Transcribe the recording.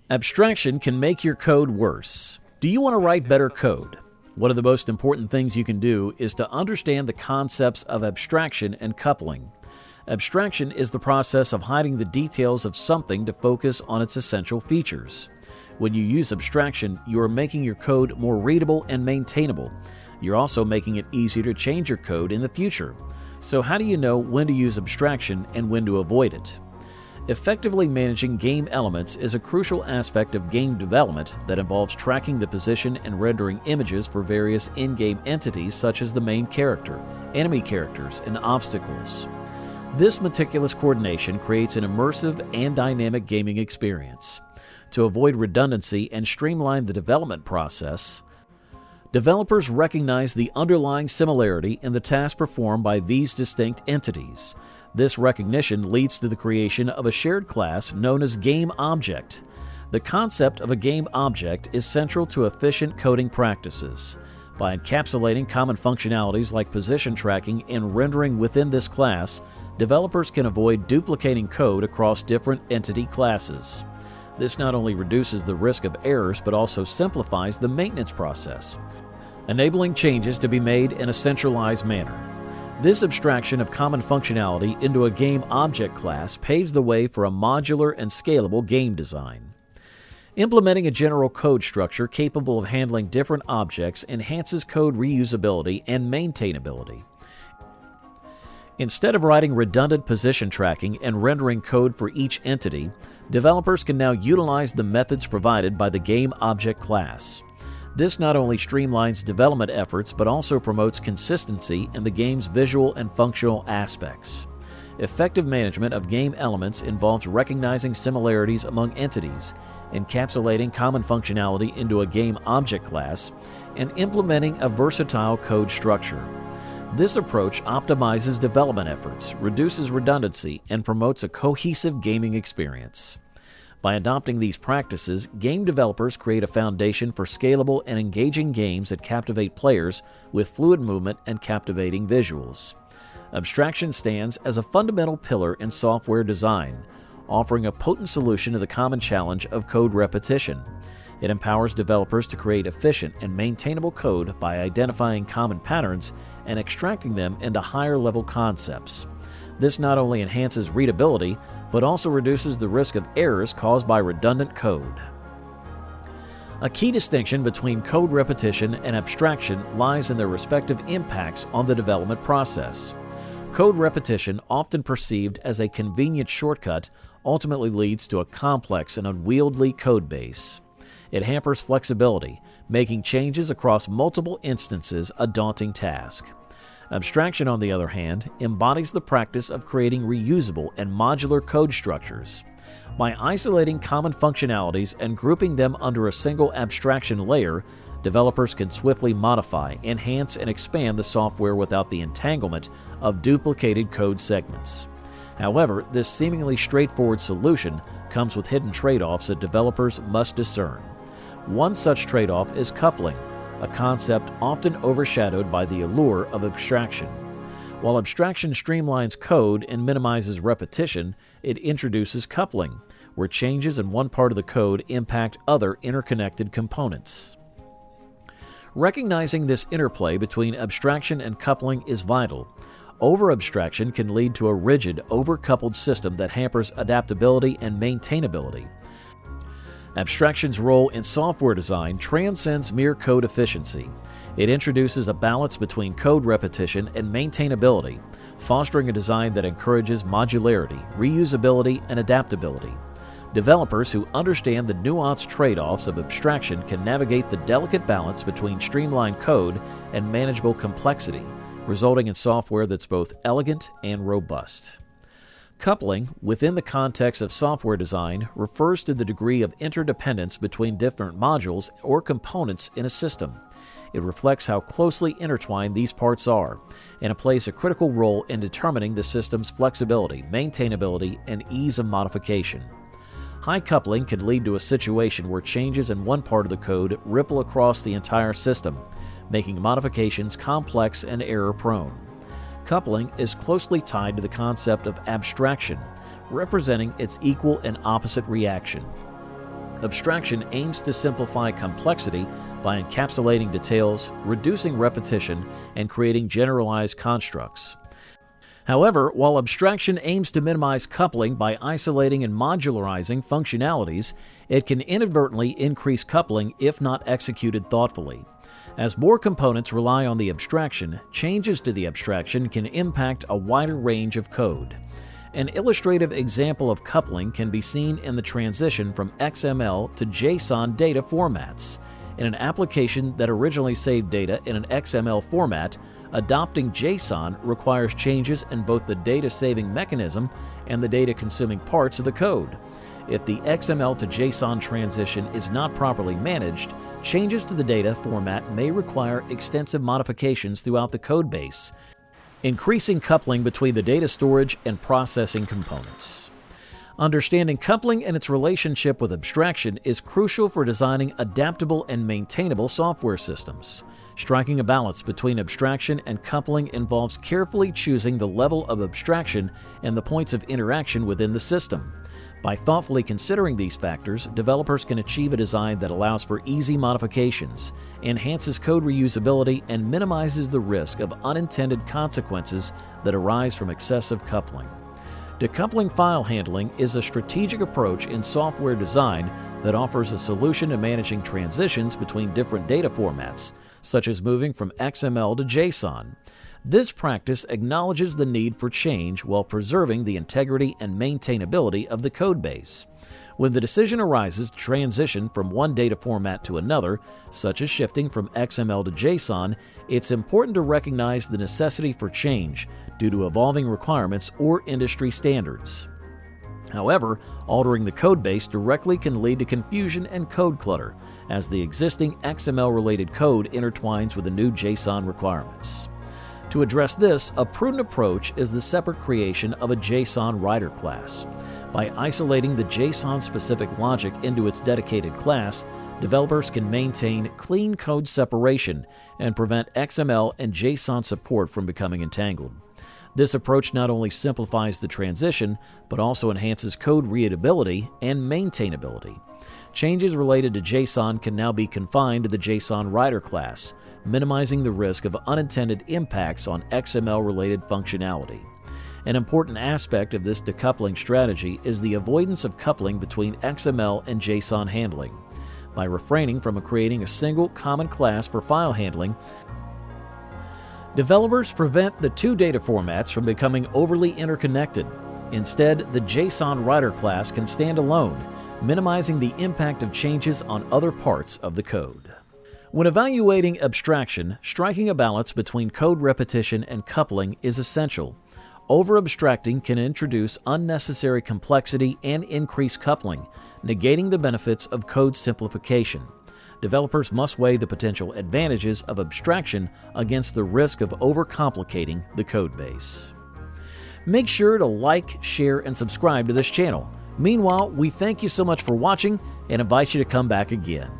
Abstraction can make your code worse. Do you want to write better code? One of the most important things you can do is to understand the concepts of abstraction and coupling. Abstraction is the process of hiding the details of something to focus on its essential features. When you use abstraction, you are making your code more readable and maintainable. You're also making it easier to change your code in the future. So how do you know when to use abstraction and when to avoid it? Effectively managing game elements is a crucial aspect of game development that involves tracking the position and rendering images for various in-game entities such as the main character, enemy characters, and obstacles. This meticulous coordination creates an immersive and dynamic gaming experience. To avoid redundancy and streamline the development process, developers recognize the underlying similarity in the tasks performed by these distinct entities. This recognition leads to the creation of a shared class known as Game Object. The concept of a game object is central to efficient coding practices. By encapsulating common functionalities like position tracking and rendering within this class, developers can avoid duplicating code across different entity classes. This not only reduces the risk of errors but also simplifies the maintenance process, enabling changes to be made in a centralized manner. This abstraction of common functionality into a game object class paves the way for a modular and scalable game design. Implementing a general code structure capable of handling different objects enhances code reusability and maintainability. Instead of writing redundant position tracking and rendering code for each entity, developers can now utilize the methods provided by the game object class. This not only streamlines development efforts but also promotes consistency in the game's visual and functional aspects. Effective management of game elements involves recognizing similarities among entities, encapsulating common functionality into a game object class, and implementing a versatile code structure. This approach optimizes development efforts, reduces redundancy, and promotes a cohesive gaming experience. By adopting these practices, game developers create a foundation for scalable and engaging games that captivate players with fluid movement and captivating visuals. Abstraction stands as a fundamental pillar in software design, offering a potent solution to the common challenge of code repetition. It empowers developers to create efficient and maintainable code by identifying common patterns and extracting them into higher-level concepts. This not only enhances readability, but also reduces the risk of errors caused by redundant code. A key distinction between code repetition and abstraction lies in their respective impacts on the development process. Code repetition, often perceived as a convenient shortcut, ultimately leads to a complex and unwieldy code base. It hampers flexibility, making changes across multiple instances a daunting task. Abstraction, on the other hand, embodies the practice of creating reusable and modular code structures. By isolating common functionalities and grouping them under a single abstraction layer, developers can swiftly modify, enhance, and expand the software without the entanglement of duplicated code segments. However, this seemingly straightforward solution comes with hidden trade-offs that developers must discern. One such trade-off is coupling, a concept often overshadowed by the allure of abstraction. While abstraction streamlines code and minimizes repetition, it introduces coupling, where changes in one part of the code impact other interconnected components. Recognizing this interplay between abstraction and coupling is vital. Over-abstraction can lead to a rigid, over-coupled system that hampers adaptability and maintainability. Abstraction's role in software design transcends mere code efficiency. It introduces a balance between code repetition and maintainability, fostering a design that encourages modularity, reusability, and adaptability. Developers who understand the nuanced trade-offs of abstraction can navigate the delicate balance between streamlined code and manageable complexity, resulting in software that's both elegant and robust. Coupling, within the context of software design, refers to the degree of interdependence between different modules or components in a system. It reflects how closely intertwined these parts are, and it plays a critical role in determining the system's flexibility, maintainability, and ease of modification. High coupling can lead to a situation where changes in one part of the code ripple across the entire system, making modifications complex and error-prone. Coupling is closely tied to the concept of abstraction, representing its equal and opposite reaction. Abstraction aims to simplify complexity by encapsulating details, reducing repetition, and creating generalized constructs. However, while abstraction aims to minimize coupling by isolating and modularizing functionalities, it can inadvertently increase coupling if not executed thoughtfully. As more components rely on the abstraction, changes to the abstraction can impact a wider range of code. An illustrative example of coupling can be seen in the transition from XML to JSON data formats. In an application that originally saved data in an XML format, adopting JSON requires changes in both the data-saving mechanism and the data-consuming parts of the code. If the XML to JSON transition is not properly managed, changes to the data format may require extensive modifications throughout the codebase, increasing coupling between the data storage and processing components. Understanding coupling and its relationship with abstraction is crucial for designing adaptable and maintainable software systems. Striking a balance between abstraction and coupling involves carefully choosing the level of abstraction and the points of interaction within the system. By thoughtfully considering these factors, developers can achieve a design that allows for easy modifications, enhances code reusability, and minimizes the risk of unintended consequences that arise from excessive coupling. Decoupling file handling is a strategic approach in software design that offers a solution to managing transitions between different data formats, such as moving from XML to JSON. This practice acknowledges the need for change while preserving the integrity and maintainability of the codebase. When the decision arises to transition from one data format to another, such as shifting from XML to JSON, it's important to recognize the necessity for change due to evolving requirements or industry standards. However, altering the codebase directly can lead to confusion and code clutter, as the existing XML-related code intertwines with the new JSON requirements. To address this, a prudent approach is the separate creation of a JSON writer class. By isolating the JSON-specific logic into its dedicated class, developers can maintain clean code separation and prevent XML and JSON support from becoming entangled. This approach not only simplifies the transition, but also enhances code readability and maintainability. Changes related to JSON can now be confined to the JSON writer class, minimizing the risk of unintended impacts on XML-related functionality. An important aspect of this decoupling strategy is the avoidance of coupling between XML and JSON handling. By refraining from creating a single common class for file handling, developers prevent the two data formats from becoming overly interconnected. Instead, the JSON writer class can stand alone, minimizing the impact of changes on other parts of the code. When evaluating abstraction, striking a balance between code repetition and coupling is essential. Over-abstracting can introduce unnecessary complexity and increase coupling, negating the benefits of code simplification. Developers must weigh the potential advantages of abstraction against the risk of overcomplicating the codebase. Make sure to like, share, and subscribe to this channel. Meanwhile, we thank you so much for watching and invite you to come back again.